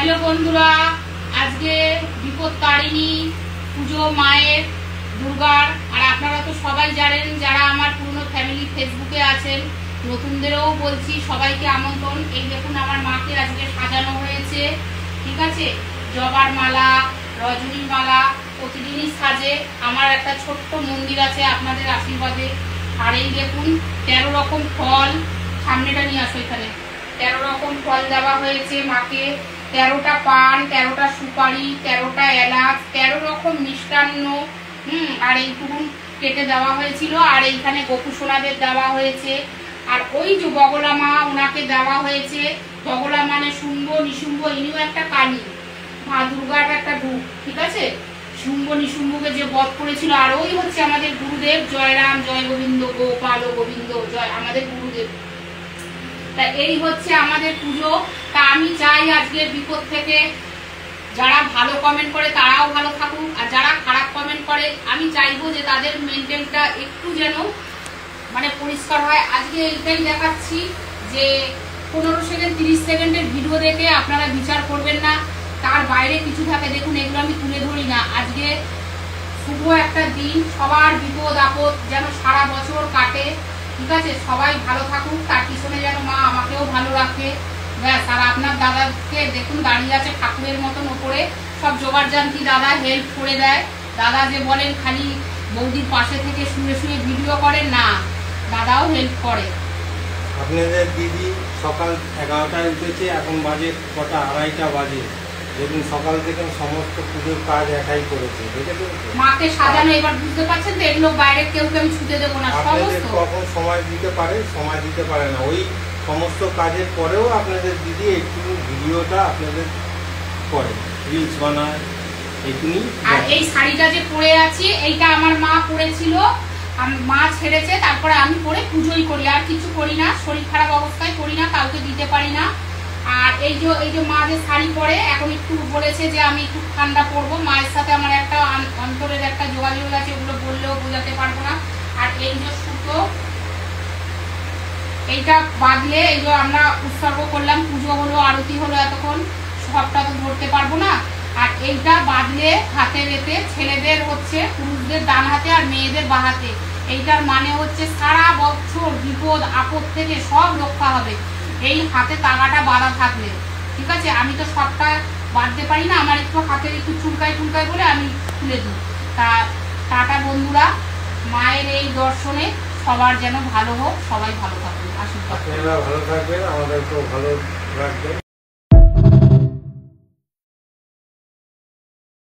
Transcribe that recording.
Hello বন্ধুরা, আজকে বিপদ তারিণী পুজো মায়ের দুর্গার। আর আপনারা তো সবাই জানেন, যারা আমার পুরনো ফ্যামিলি ফেসবুকে আছেন, নতুনদেরও বলছি সবাইকে আমন্ত্রণ। এই দেখুন আমার মাকে আজকে সাজানো হয়েছে, ঠিক আছে। জবার মালা, রজনীর মালা প্রতিদিনই সাজে। আমার একটা ছোট্ট মন্দির আছে আপনাদের আশীর্বাদে। আর এই দেখুন 13 রকম ফল, সামনেটা নিয়ে আসো এখানে। 13 রকম ফল দেওয়া হয়েছে মাকে, 13টা পান, 13টা সুপারি, 13টা এলাচ, 13 রকম মিষ্টান্ন। আর এইটুকুন কেটে দেওয়া হয়েছিল। আর এইখানে গোপুসোনাদের দেওয়া হয়েছে। আর ওই যে বগলা মা, ওনাকে দেওয়া হয়েছে। বগলা মানে শুম্ভ নিশুম্ভ, ইনিও একটা কালী মা দুর্গার একটা রূপ, ঠিক আছে। শুম্ভ নিশুম্ভকে যে বধ করেছিল। আর ওই হচ্ছে আমাদের গুরুদেব, জয়রাম জয় গোবিন্দ, গোপাল ও গোবিন্দ জয়, আমাদের গুরুদেব। তা এই হচ্ছে আমাদের পুজো। তা আমি চাই আজকে বিপদ থেকে যারা ভালো কমেন্ট করে তারাও ভালো থাকুক, আর যারা খারাপ কমেন্ট করে আমি চাইবো যে তাদের মেনটেনটা একটু যেন মানে পরিষ্কার হয়। আজকে এইটাই দেখাচ্ছি যে 15 সেকেন্ড 30 সেকেন্ডের ভিডিও দেখে আপনারা বিচার করবেন না, তার বাইরে কিছু থাকে। দেখুন এগুলো আমি তুলে ধরি না। আজকে শুভ একটা দিন, সবার বিপদ আপদ যেন সারা বছর কাটে, ঠিক আছে। সবাই ভালো থাকুক, তার পিছনে যেন মা আমাকেও ভালো রাখে, ব্যাস। আর আপনার দাদাকে দেখুন দাঁড়িয়ে আছে ঠাকুরের মতন ওপরে, সব জোগাড় জানতি দাদা হেল্প করে দেয়। দাদা যে বলেন খালি বৌদির পাশে থেকে শুয়ে শুয়ে ভিডিও করেন, না, দাদাও হেল্প করে। আপনাদের দিদি সকাল 11টায় উঠেছে, এখন বাজে কটা, 2:30 বাজে। দেখুন সকাল থেকে সমস্ত পুজোর কাজ একাই করেছে, দেখেছেন তো। মাকে সাজানো, এবার বুঝতে পারছেন তো, এগুলো বাইরে কেউ কেউ ছুটে দেবো না। আপনাদের কখন সময় দিতে পারে, সময় দিতে পারে না। ওই সমস্ত কাজের পরেও আপনাদের দিদি একটু ভিডিওটা আপনাদের করে, রিলস বানায়, এইটুকুনি। আর এই শাড়িটা যে পরে আছি, এইটা আমার মা পরেছিল, মা ছেড়েছে, তারপরে আমি পরে পুজোই করি, আর কিছু করি না। শরীর খারাপ অবস্থায় করি না, কাউকে দিতে পারি না। আর এই যে মা যে শাড়ি পরে, এখন একটু বলেছে যে আমি একটু ঠান্ডা পরবো। মায়ের সাথে আমার একটা অন্তরের একটা যোগাযোগ আছে, ওগুলো বললেও বোঝাতে পারবো না। আর এই যে সুতো, এইটা বাঁধলে, এই যে আমরা উৎসর্গ করলাম, পুজো হলো, আরতি হলো, এতক্ষণ সবটা তো ধরতে পারবো না। আর এইটা বাঁধলে হাতের এতে, ছেলেদের হচ্ছে পুরুষদের ডান হাতে আর মেয়েদের বাঁ হাতে। এইটার মানে হচ্ছে সারা বছর বিপদ আপদ থেকে সব রক্ষা হবে এই হাতে তাগাটা বাঁধা থাকলে, ঠিক আছে। আমি তো সবটা বাঁধতে পারি না, আমার একটু হাতের একটু চুলকায় চুলকায় বলে আমি খুলে দিই। তা টাটা বন্ধুরা, মায়ের এই দর্শনে সবার যেন ভালো হোক, সবাই ভালো থাকবে, আশীর্বাদ। আপনারা ভালো থাকবেন, আমাদেরকেও ভালো রাখবেন।